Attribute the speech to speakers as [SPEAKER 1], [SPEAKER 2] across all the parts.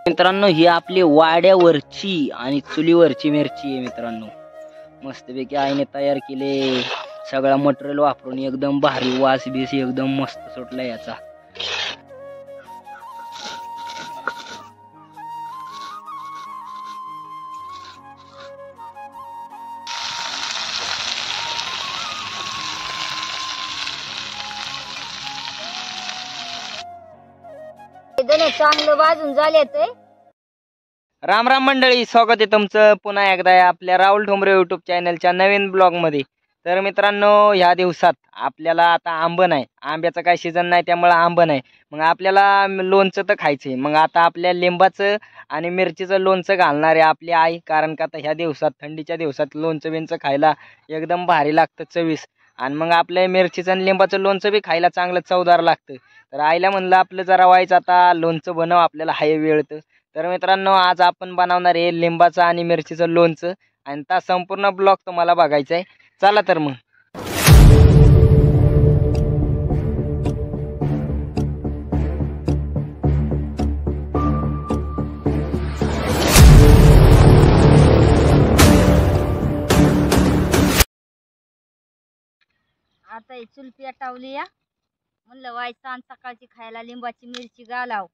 [SPEAKER 1] मित्रांनो ही आपली वाड्यावरची आणि चुलीवरची मिरची आहे मित्रांनो. मस्तपैकी आईने तयार केले, सगळा मटेरियल वापरून एकदम भारी वास बीस एकदम मस्त सुटला याचा.
[SPEAKER 2] चांगलं भाजून झाले ते.
[SPEAKER 1] राम राम मंडळी, स्वागत आहे तुमचं पुन्हा एकदा आपल्या राहुल ठोंबरे युट्यूब चॅनलच्या नवीन ब्लॉग मध्ये. तर मित्रांनो ह्या दिवसात आपल्याला आता आंब नाही, आंब्याचा काही सीझन नाही त्यामुळे आंब नाही. मग आपल्याला लोणचं तर खायचंय. मग आता आपल्या लिंबाचं आणि मिरचीचं लोणचं घालणार आहे आपली आई. कारण का आता ह्या दिवसात थंडीच्या दिवसात लोणचं बिंचं खायला एकदम भारी लागतं, चवीस. आणि मग आपल्या मिरचीचं आणि लिंबाचं लोणचं बी खायला चांगलं चवदार लागतं. तर आईला म्हणलं आपलं जरा व्हायचं आता लोणचं बनव, आपल्याला हाय वेळ. तर मित्रांनो आज आपण बनवणार आहे लिंबाचं आणि मिरचीचं लोणचं. आणि त्या संपूर्ण ब्लॉग तुम्हाला बघायचा आहे. चला तर मग.
[SPEAKER 2] आता ही चूल पेटावली या. म्हणलं व्हायचं आणि सकाळची खायला लिंबाची मिरची घालाव.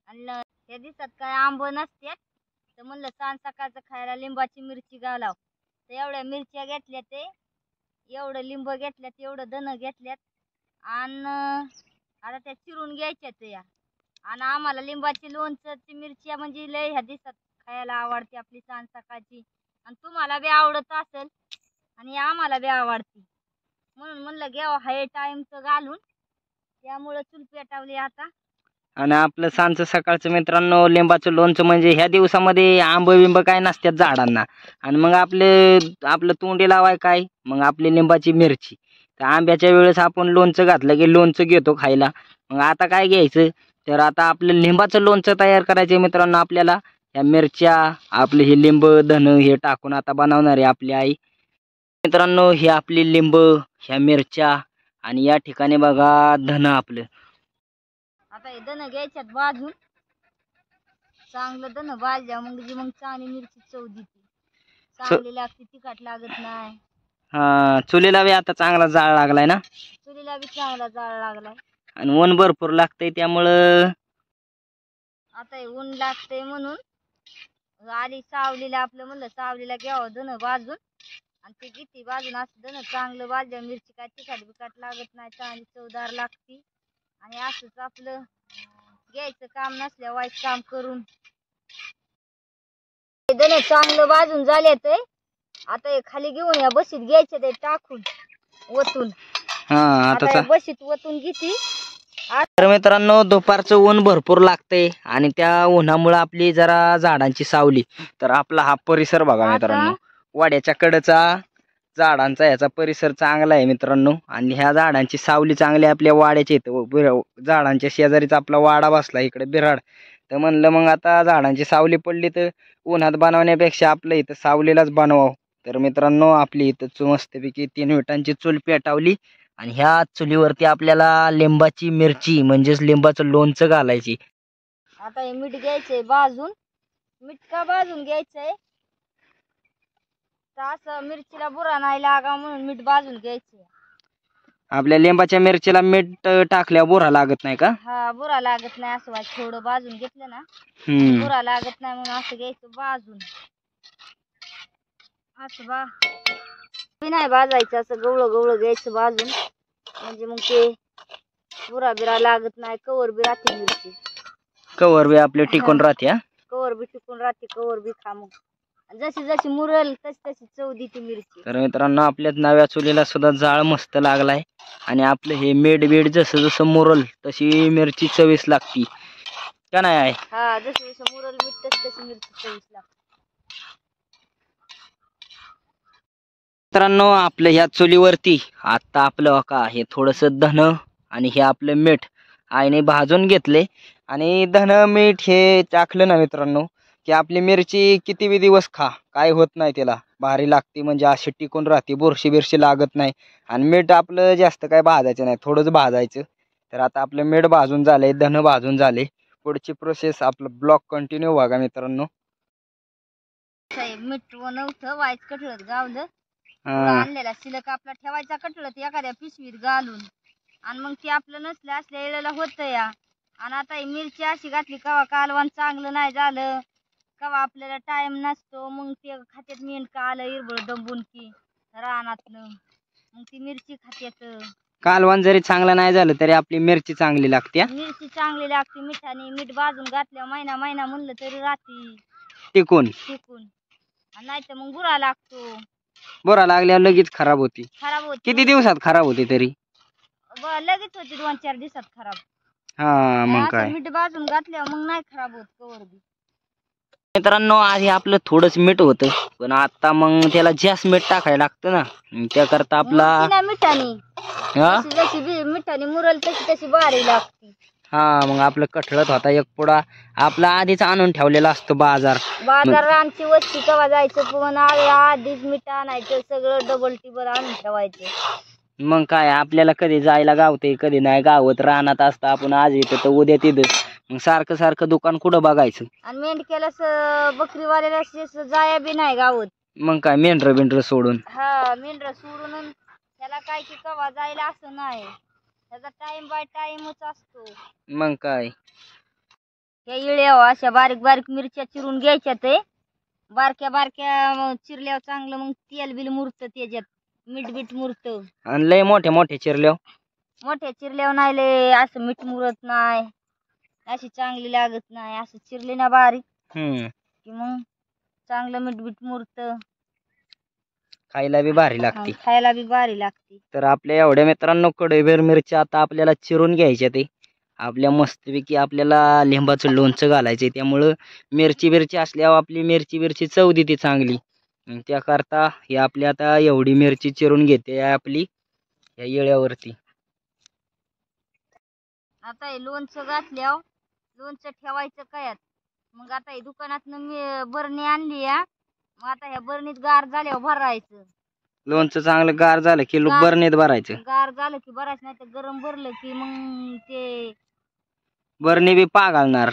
[SPEAKER 2] आणि या दिवसात काय आंब नसतात तर म्हणलं सांज सकाळचं खायला लिंबाची मिरची घालाव. तर एवढ्या मिरच्या घेतल्या, ते एवढं लिंब घेतल्यात, एवढं धन घेतल्यात. आणि आता त्या चिरून घ्यायच्यात या. आणि आम्हाला लिंबाची लोणचं मिरची म्हणजे लय ह्या दिवसात खायला आवडते आपली सांज सकाळची. आणि तुम्हाला बी आवडत असेल आणि आम्हाला बी आवडते, म्हणून म्हणलं घ्यावं हाय टाइमचं घालून. त्यामुळं चूल पेटावली आता.
[SPEAKER 1] आणि आपलं सांजचं सकाळचं मित्रांनो लिंबाचं लोणचं म्हणजे ह्या दिवसामध्ये आंब बिंब काय नसतात झाडांना. आणि मग आपलं तोंडी लावाय काय, मग आपली लिंबाची मिरची. तर आंब्याच्या वेळेस आपण लोणचं घातलं की लोणचं घेतो खायला. मग आता काय घ्यायचं, तर आता आपलं लिंबाचं लोणचं तयार करायचं मित्रांनो. आपल्याला ह्या मिरच्या, आपले हे लिंब धन हे टाकून आता बनवणार आहे आपली आई. मित्रांनो ही आपली लिंब, ह्या मिरच्या आणि या ठिकाणी बघा धन आपलं.
[SPEAKER 2] आता हे धन घ्यायच्यात भाजून, चांगलं धन भाजल्या मग चांगली मिरची चव देते, चांगली लागते, तिखट लागत नाही.
[SPEAKER 1] हा, चुलीला बी आता चांगला जाळ लागलाय ना.
[SPEAKER 2] चुलीला बी चांगला जाळ लागलाय
[SPEAKER 1] आणि ऊन भरपूर लागतंय त्यामुळं
[SPEAKER 2] आता हे ऊन लागतंय म्हणून आली सावलीला. आपलं म्हणलं सावलीला घ्यावं धन भाजून. आणि ते किती भाजून असं धन चांगलं भाजल्या मिरची काय तिखट बिकट लागत नाही, चांगली चवदार लागती. आणि असंच आपलं घ्यायचं काम नसल्या वाईट काम करून. धन चांगलं भाजून झाले ते. आता हे खाली घेऊन या बशीत घ्यायचे, ते टाकून वतून. आता बशीत वतून घेती.
[SPEAKER 1] तर मित्रांनो दुपारचं ऊन भरपूर लागतंय आणि त्या उन्हामुळे आपली जरा झाडांची सावली. तर आपला हा परिसर बघा मित्रांनो, वाड्याच्या कडेचा झाडांचा याचा परिसर चांगला आहे मित्रांनो. आणि ह्या झाडांची सावली चांगली आपल्या वाड्याच्या इथं झाडांच्या शेजारीच आपला वाडा बसला इकडे बिराड. तर म्हणलं मग आता झाडांची सावली पडली तर उन्हात बनवण्यापेक्षा आपलं इथं सावलीलाच बनवावं. तर मित्रांनो आपली इथं मस्तपैकी 3 विटांची चूल पेटावली. आणि ह्या चुलीवरती आपल्याला लिंबाची मिरची म्हणजेच लिंबाचं लोणचं घालायची.
[SPEAKER 2] आता हे मीठ घ्यायचंय भाजून. मीठ का भाजून घ्यायचंय, तर असं मिरचीला बुरा नाही लागा म्हणून मीठ भाजून घ्यायचंय.
[SPEAKER 1] आपल्या लिंबाच्या मिरचीला मीठ टाकल्यावर बुरा लागत नाही का?
[SPEAKER 2] हा, बुरा लागत नाही. असं थोडं भाजून घेतलं ना बुरा लागत नाही, म्हणून असं घ्यायचं भाजून. असं नाही भाजायचं, असं गवळं गवळं घ्यायचं भाजून. म्हणजे मग ते बुरा बिरा लागत नाही, कवर बी राहते मिरची.
[SPEAKER 1] कवर बी आपले टिकून राहते.
[SPEAKER 2] कवर बी टिकून राहते, कवर बी खा. मग जशी जशी मुरल तशी तशी चव देते मिरची. तर
[SPEAKER 1] मित्रांनो आपल्या नव्या चुलीला सुद्धा जाळ मस्त लागलाय. आणि आपलं हे मीठ बीड जसं जसं मुरल तशी मिरची चवीस लागती का नाही आहे.
[SPEAKER 2] हा, जसं जसं मुरल मीठ तशी तशी मिरची चवीस लागते.
[SPEAKER 1] मित्रांनो आपलं ह्या चुलीवरती आता आपलं का हे थोडस धन आणि हे आपलं मीठ आईने भाजून घेतले. आणि धन मीठ हे टाकलं ना मित्रांनो की आपली मिरची किती बी दिवस खा, काय होत नाही, त्याला भारी लागते. म्हणजे अशी टिकून राहते, बुरशी बिरशी लागत नाही. आणि मीठ आपलं जास्त काय भाजायचं नाही, थोडंच भाजायचं. तर आता आपलं मीठ भाजून झालंय, धन भाजून झाले. पुढची प्रोसेस आपलं ब्लॉग कंटिन्यू बघा मित्रांनो.
[SPEAKER 2] मीठ नव्हतं वाईट कटळत गावलं.
[SPEAKER 1] हा
[SPEAKER 2] आणलेला शिलक आपला ठेवायचा कटळत एखाद्या पिशवीत घालून आणि मग ते आपलं नसलं असल्या वेळेला होतं या. आणि आता ही मिरची अशी घातली कवा कालवण चांगलं नाही झालं, कवा आपल्याला टाइम नसतो, मग ते खात्यात मेंढका आलं इरबळ डंबून की रानातनं, मग ती मिरची खात्यात.
[SPEAKER 1] कालवण जरी चांगलं नाही झालं तरी आपली मिरची चांगली लागते.
[SPEAKER 2] मिरची चांगली लागते मिठाने. मीठ भाजून घातल्यावर महिना महिना म्हणलं तरी राहती
[SPEAKER 1] टिकून.
[SPEAKER 2] नाही तर मग बुरा लागतो.
[SPEAKER 1] बुरा लागल्यावर लगेच खराब होती. किती दिवसात खराब होती तरी?
[SPEAKER 2] लगेच होती 2-4 दिवसात खराब.
[SPEAKER 1] हा मग काय
[SPEAKER 2] मीठ भाजून घातल्यावर मग नाही खराब होत कवर बी.
[SPEAKER 1] मित्रांनो आधी आपलं थोडंच मीठ होतं, पण आता मग त्याला जास्त मीठ टाकायला लागतं ना, त्याकरता आपला
[SPEAKER 2] मिठाने जशी मिठाने मुरल तशी तशी बारी लागते.
[SPEAKER 1] हा मग आपलं कठळत होता एक पुडा आपला आधीच आणून ठेवलेला असतो
[SPEAKER 2] बाजारांची वस्ती कवा जायचं पण आधीच मीठ आणायचं, सगळं डबल टिबल आणून ठेवायचं.
[SPEAKER 1] मग काय आपल्याला कधी जायला गावते कधी नाही गावत, रानात असतं आपण आज येतं तर उद्या तिथं, मग सारखं सारखं दुकान कुठं बघायचं.
[SPEAKER 2] आणि मेंढक्याला बकरीवाल्याला जाया बी नाही गावत.
[SPEAKER 1] मग काय मेंढर बिंढर सोडून.
[SPEAKER 2] हा मेंढर सोडून त्याला काय की कवा जायला असं नाही, त्याचा टाइम बाय टाइमच असतो.
[SPEAKER 1] मग काय
[SPEAKER 2] त्या इळ्या अशा बारीक बारीक मिरच्या चिरून घ्यायच्या, ते बारक्या बारक्या चिरल्यावर चांगलं मग तेल बिल मुरत, त्याच्यात मीठ बीठ मुरत.
[SPEAKER 1] आणि लय मोठ्या मोठ्या
[SPEAKER 2] चिरल्यावर नाही लय असं मीठ मुरत नाही, अशी चांगली लागत नाही. असं चिरली ना बारीक कि मग चांगलं मीठ बीठ मुरत,
[SPEAKER 1] खायला बी भारी
[SPEAKER 2] लागते.
[SPEAKER 1] तर आपल्या एवढ्या मित्रांनो कढईभर मिरच्या आता आपल्याला चिरून घ्यायच्या, ते आपल्या मस्तपैकी आपल्याला लिंबाचं लोणचं घालायचंय, त्यामुळं मिरची असल्यावर आपली मिरची चव देते चांगली. त्याकरता ही आपली आता एवढी मिरची चिरून घेते आपली या येळ्यावरती.
[SPEAKER 2] आता हे लोणचं घातल्यावर लोणचं ठेवायचं कयात. मग आता हे दुकानातनं बरणी आणली या, मग आता ह्या बरणीत गार झाल्यावर भरायचं.
[SPEAKER 1] लोणचं चांगलं गार झालं की बरणीत भरायचं.
[SPEAKER 2] गार झालं की भरायचं, नाही तर गरम भरलं की मग ते
[SPEAKER 1] बरणी बी पागाळणार.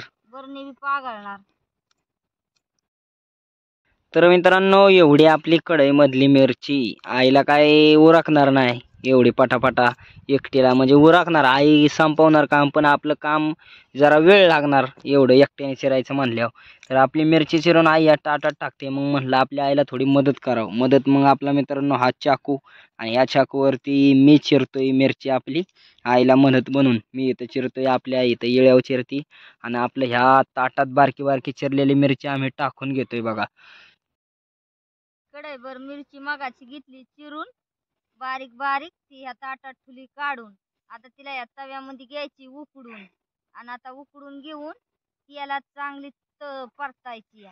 [SPEAKER 1] तर मित्रांनो एवढी आपली कढई मधली मिरची आईला काय उरकणार नाही, एवढी पटापटा एकटीला म्हणजे उरकणार, आई संपवणार काम, पण आपलं काम जरा वेळ लागणार एवढं एकट्याने चिरायचं म्हणल्यावर. तर आपली मिरची चिरून आई या ताटात टाकते, मग म्हणलं आपल्या आईला थोडी मदत करावं. मग आपला मित्रांनो हा चाकू, आणि या चाकूवरती मी चिरतोय मिरची आपली आईला म्हणत म्हणून मी इथं चिरतोय, आपल्या आई इथं येळ्यावर चिरती, आणि आपलं ह्या ताटात बारकी बारकी चिरलेली मिरची आम्ही टाकून घेतोय बघा.
[SPEAKER 2] कढईभर मिरची मगाची घेतली चिरून बारीक बारीक, ती ह्या ताटात ठुली काढून. आता तिला या तव्यामध्ये घ्यायची उकडून, आणि आता उकडून घेऊन याला चांगली परतायची.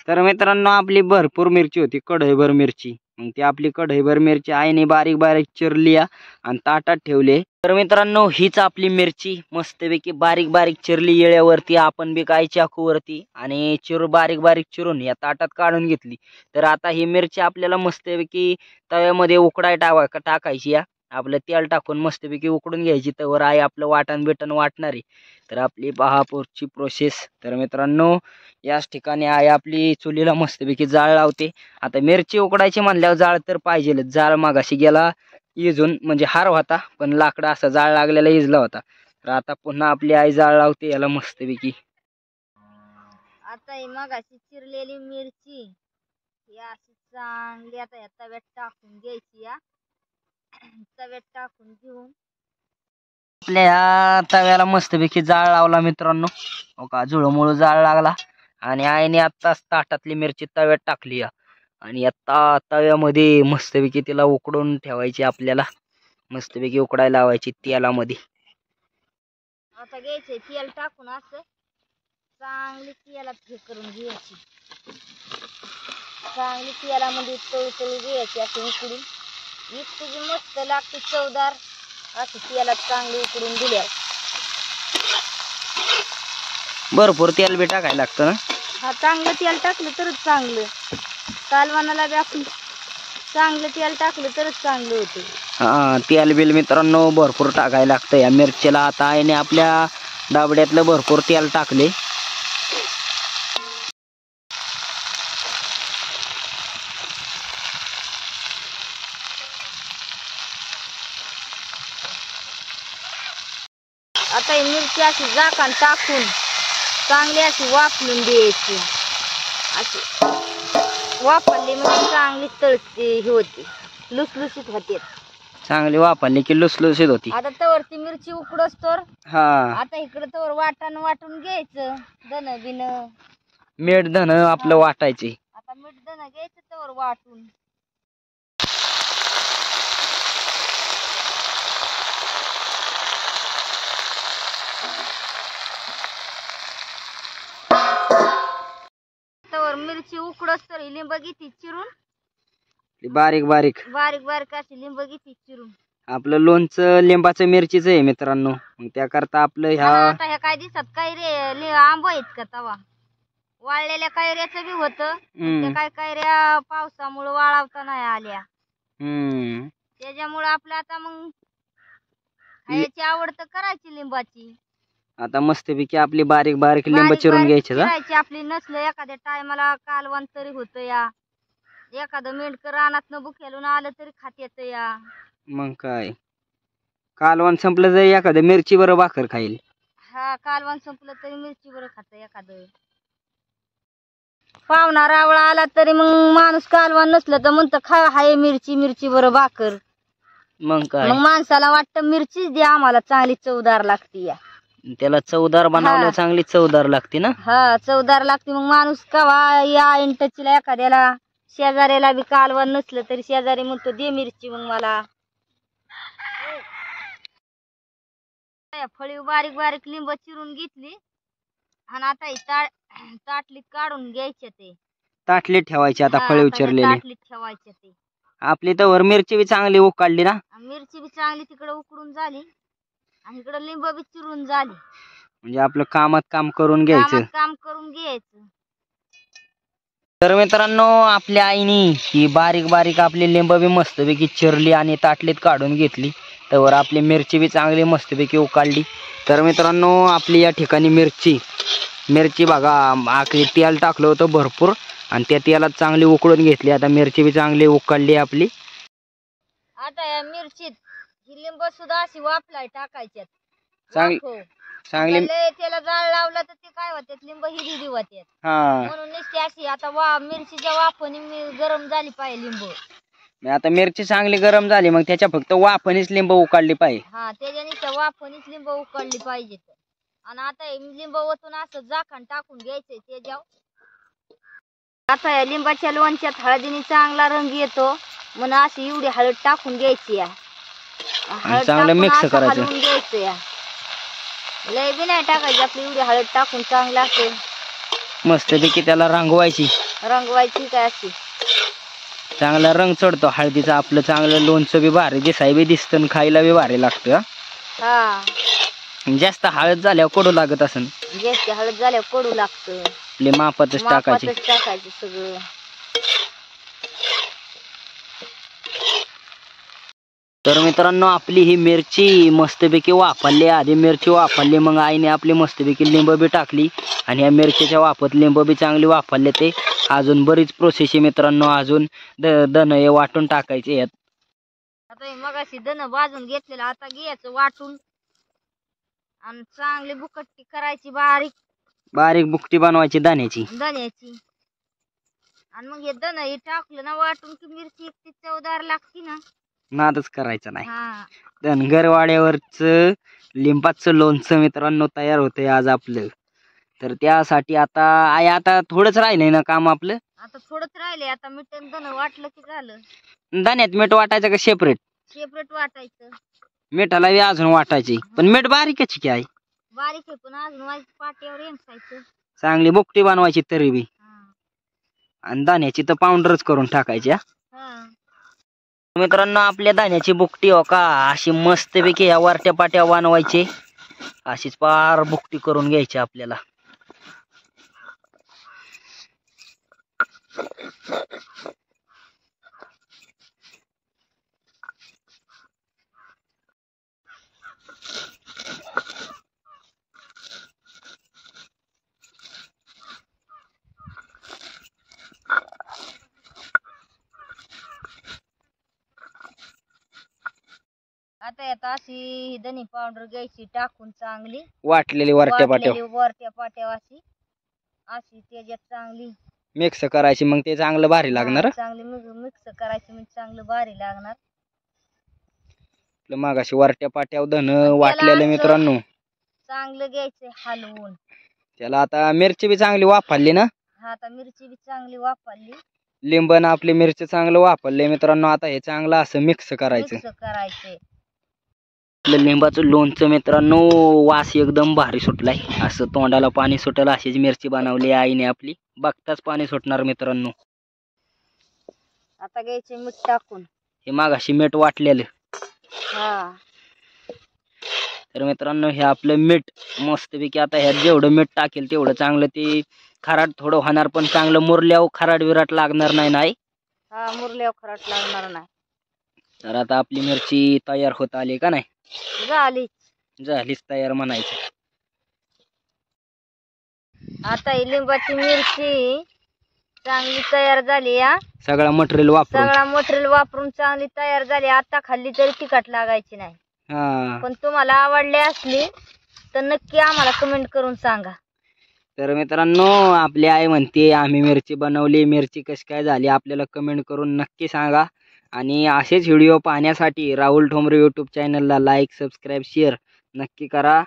[SPEAKER 1] तर मित्रांनो आपली भरपूर मिरची होती, कढईभर मिरची, मग ती आपली कढईभर मिरची आईने बारीक बारीक चिरली आणि ताटात ठेवले. तर मित्रांनो हीच आपली मिरची मस्तपैकी बारीक बारीक चिरली येळ्यावरती, आपण बी काय चाकूवरती, आणि बारीक बारीक चिरून या ताटात काढून घेतली. तर आता ही मिरची आपल्याला मस्तपैकी तव्यामध्ये उकडाय टाकायची या, आपलं तेल टाकून मस्तपैकी उकडून घ्यायची. तर आई आपलं वाटण बिटण वाटणार आहे. तर आपली पुढची प्रोसेस. तर मित्रांनो याच ठिकाणी आई आपली चुलीला मस्तपैकी जाळ लावते. आता मिरची उकडायची म्हणल्यावर जाळ तर पाहिजेलच, जाळ मागाशी गेला इजून म्हणजे हार होता, पण लाकडं असा जाळ लागलेला इजला होता. तर आता पुन्हा आपली आई जाळ लावते याला मस्तपैकी.
[SPEAKER 2] आता ही मगाशी चिरलेली मिरची अशी चांगली आता या तव्यात टाकून घ्यायची. या तव्यात टाकून घेऊन
[SPEAKER 1] आपल्या ह्या तव्याला मस्तपैकी जाळ लावला मित्रांनो, हो का झुळमुळ जाळ लागला, आणि आईने आत्ताच ताटातली मिरची तव्यात टाकली, आणि आता तव्यामध्ये मस्तपैकी तिला उकडून ठेवायची, आपल्याला मस्तपैकी उकडायला लावायची तेलामध्ये.
[SPEAKER 2] आता घ्यायचे तेल टाकून असं चांगली तेलात हे करून घ्यायची, चांगली तेलामध्ये तळू घ्यायची असं उकडून. इतकी मस्त लागते चवदार असं तेलात चांगली उकडून दिल्या.
[SPEAKER 1] भरपूर तेल बी टाकायला लागतं ना.
[SPEAKER 2] हा चांगलं तेल टाकलं तरच चांगलं, कालवणाला बी आपण चांगलं तेल टाकलं तरच चांगलं होतं.
[SPEAKER 1] हा तेल बिल मित्रांनो भरपूर टाकायला लागतं या मिरचीला. आता आईने आपल्या दाबड्यातलं भरपूर तेल टाकले.
[SPEAKER 2] आता ही मिरची अशी झाकण टाकून चांगली अशी वाफलून द्यायची. अशी वाफरली म्हणजे चांगली तळते ही होती, लुसलुसीत होते.
[SPEAKER 1] चांगली वापरली की लुसलुसीत होती.
[SPEAKER 2] आता तवर ती मिरची उकडस तर
[SPEAKER 1] हा
[SPEAKER 2] आता इकडे तवर वाटून घ्यायचं धन बिन
[SPEAKER 1] मीठ धन आपलं वाटायचे.
[SPEAKER 2] आता मीठ धन घ्यायचं तवर वाटून. तवर मिरची उकडस तर लिंब घेती चिरून,
[SPEAKER 1] बारीक बारीक
[SPEAKER 2] बारीक बारीक अशी लिंब घेती चिरून.
[SPEAKER 1] आपलं लोणचं लिंबाचं मिरचीच आहे मित्रांनो. मग त्याकरता आपलं
[SPEAKER 2] आता ह्या काय दिसत कैरे आंब आहेत का तवा वाळलेल्या कैऱ्याचं बी होतं. त्या काय कैऱ्या पावसामुळे वाळवता नाही आल्या. त्याच्यामुळे आपलं आता मग खायची आवड तर करायची लिंबाची.
[SPEAKER 1] आता मस्तपैकी आपली बारीक बारीक लिंब चिरून घ्यायची.
[SPEAKER 2] आपली नसलं एखाद्या टायमाला कालवण तरी होत या, एखादं मेंढकर रानात बुक्यालून आलं तरी खात येत या.
[SPEAKER 1] मग काय कालवण संपलं जर एखाद्या मिरची बरं भाकर खाईल.
[SPEAKER 2] हा कालवण संपलं तरी मिरची बरं खात एखादं. पाहुणा रावळा आला तरी मग माणूस कालवण नसलं तर म्हणतं खा हाय मिरची, मिरची बरं भाकर.
[SPEAKER 1] मग काय
[SPEAKER 2] मग माणसाला वाटतं मिरचीच द्या आम्हाला, चांगली चवदार लागती या.
[SPEAKER 1] त्याला चवदार बनवलं चांगली चवदार लागते ना.
[SPEAKER 2] हा चवदार लागते. मग माणूस कवा या इंटचीला एखाद्याला शेजाऱ्याला बी कालवण नसलं तरी शेजारी म्हणतो दे मिरची मग मला. फळी बारीक बारीक लिंब चिरून घेतली आणि आता ही ताटलीत काढून घ्यायचे. ते
[SPEAKER 1] ताटलीत ठेवायचे. आता फळे उचरलेले
[SPEAKER 2] ताटलीत ठेवायचे. ते
[SPEAKER 1] आपली तर मिरची बी चांगली उकाळली ना.
[SPEAKER 2] मिरची बी चांगली तिकडे उकडून झाली आणि इकडे लिंब बी चिरून झाली.
[SPEAKER 1] म्हणजे आपलं काम करून घ्यायचं.
[SPEAKER 2] काम करून घ्यायचं.
[SPEAKER 1] तर मित्रांनो आपल्या आईनी ही बारीक बारीक आपली लिंब बी मस्तपैकी चिरली आणि ताटलीत काढून घेतली. तर आपली मिरची बी चांगली मस्तपैकी उकाळली. तर मित्रांनो आपली या ठिकाणी मिरची बघा आखरी तेल टाकलं होतं भरपूर आणि त्या तेलात चांगली उकळून घेतली. आता मिरची बी चांगली उकळली आपली.
[SPEAKER 2] आता या मिरचीत ही लिंब सुद्धा अशी वाफलाय टाकायच्यात.
[SPEAKER 1] चांगली
[SPEAKER 2] त्याला जाळ लावलं तर ते काय होते लिंब हिरवी होते. म्हणून नुसती अशी आता मिरचीच्या वाफनी गरम झाली पाहिजे लिंब.
[SPEAKER 1] आता मिरची चांगली गरम झाली मग त्याच्या फक्त वाफनीच लिंब उकाळली पाहिजे.
[SPEAKER 2] हा त्याच्याने वाफनीच लिंब उकळली पाहिजे. आणि आता लिंब ओतून असं झाकण टाकून घ्यायचंय त्याच्यावर. आता या लिंबाच्या लोणच्यात हळदीने चांगला रंग येतो म्हणून अशी एवढी हळद टाकून घ्यायची.
[SPEAKER 1] चांगलं मिक्स करायचं.
[SPEAKER 2] घ्यायचं लय बी नाही टाकायची. आपली एवढी हळद टाकून चांगला असेल
[SPEAKER 1] मस्तपैकी त्याला रंगवायची
[SPEAKER 2] काय अशी
[SPEAKER 1] चांगला रंग चढतो हळदीचा. आपलं चांगलं लोणचं बी भारी दिसाय बी दिसतं, खायला बी भारी लागतं.
[SPEAKER 2] हा
[SPEAKER 1] जास्त हळद झाल्यावर कडू लागत असेल.
[SPEAKER 2] जास्त हळद झाल्यावर कडू लागतं.
[SPEAKER 1] आपले मापातच टाकायचे
[SPEAKER 2] सगळं.
[SPEAKER 1] तर मित्रांनो आपली ही मिरची मस्तपैकी वाफरली. आधी मिरची वाफरली मग आईने आपली मस्तपैकी लिंब बी टाकली आणि या मिरचीच्या वाफत लिंब बी चांगली वाफरले. ते अजून बरीच प्रोसेस आहे मित्रांनो. अजून धन हे वाटून टाकायचे यात.
[SPEAKER 2] आता मगाशी धन भाजून घेतलेलं आता घ्यायचं वाटून आणि चांगली बुकट्टी करायची. बारीक
[SPEAKER 1] बुकटी बनवायची धन्याची
[SPEAKER 2] आणि मग हे धन हे टाकलं ना वाटून की मिरची इतकी चवदार लागती ना.
[SPEAKER 1] नादच करायचा नाही. धनगरवाड्यावरच लिंबाचं लोणचं मित्रांनो तयार होतंय आज आपलं. तर त्यासाठी आता थोडंच राहिलंय ना काम आपलं.
[SPEAKER 2] आता थोडंच राहिलंय. आता मीठ धन वाटलं की झालं.
[SPEAKER 1] धन्यात मीठ वाटायचं का सेपरेट
[SPEAKER 2] वाटायचं.
[SPEAKER 1] मिठाला बी अजून वाटायची पण मीठ बारीकच की आहे.
[SPEAKER 2] बारीक आहे पण अजून पाट्यावर येंसायचं.
[SPEAKER 1] चांगली बुकटी बनवायची तरी बी आणि धान्याची तर पावडरच करून टाकायची. मित्रांनो आपल्या धान्याची बुकटी हो का अशी मस्तपैकी या वरट्या पाट्या बनवायची. अशीच पार बुकटी करून घ्यायची आपल्याला.
[SPEAKER 2] पाट्यात अशी धनी पावडर घ्यायची टाकून चांगली
[SPEAKER 1] वाटलेली वरट्या पाट्यावर
[SPEAKER 2] वाटलेली वरत्या पाट्यावर अशी अशी त्याच्यात चांगली
[SPEAKER 1] मिक्स करायची, मग ते चांगलं भारी लागणार.
[SPEAKER 2] चांगली मिक्स करायची म्हणजे चांगलं भारी लागणार.
[SPEAKER 1] मागाशी वरट्या पाट्यावर धन
[SPEAKER 2] त्याला
[SPEAKER 1] वाटलेलं
[SPEAKER 2] असं
[SPEAKER 1] मित्रांनो.
[SPEAKER 2] चांगलं घ्यायचं हलवून.
[SPEAKER 1] त्याला आता मिरची बी चांगली वापरली ना.
[SPEAKER 2] हा आता मिरची बी चांगली वापरली,
[SPEAKER 1] लिंबन आपली मिरची चांगलं वापरले मित्रांनो. आता हे चांगलं असं मिक्स करायचं. आपलं लिंबाचं लोणचं मित्रांनो वास एकदम भारी सुटलाय. असं तोंडाला पाणी सुटल अशीच मिरची बनवली आईने आपली. बघताच पाणी सुटणार मित्रांनो.
[SPEAKER 2] आता घ्यायचे मीठ टाकून.
[SPEAKER 1] हे मागाशी मीठ वाटलेलं.
[SPEAKER 2] हा
[SPEAKER 1] तर मित्रांनो हे आपलं मीठ मस्तपैकी आता ह्यात जेवढं मीठ टाकेल तेवढं चांगलं. ते खराट थोडं होणार पण चांगलं मुरल्यावर खराट विराट लागणार नाही.
[SPEAKER 2] हा मुरल्यावर खराट लागणार नाही.
[SPEAKER 1] तर आता आपली मिरची तयार होत आली का नाही. झालीच तयार म्हणायचं.
[SPEAKER 2] आता ही लिंबाची मिरची चांगली तयार झाली.
[SPEAKER 1] सगळं मटेरियल
[SPEAKER 2] वापरून चांगली तयार झाली. आता खाल्ली तरी तिखट लागायची नाही. पण तुम्हाला आवडली असली तर नक्की आम्हाला कमेंट करून सांगा.
[SPEAKER 1] तर मित्रांनो आपली आई म्हणते आम्ही मिरची बनवली, मिरची कशी काय झाली आपल्याला कमेंट करून नक्की सांगा. आणि असेच व्हिडिओ पाहण्यासाठी राहुल ठोंबरे यूट्यूब चॅनलला लाईक, सबस्क्राईब, शेअर नक्की करा.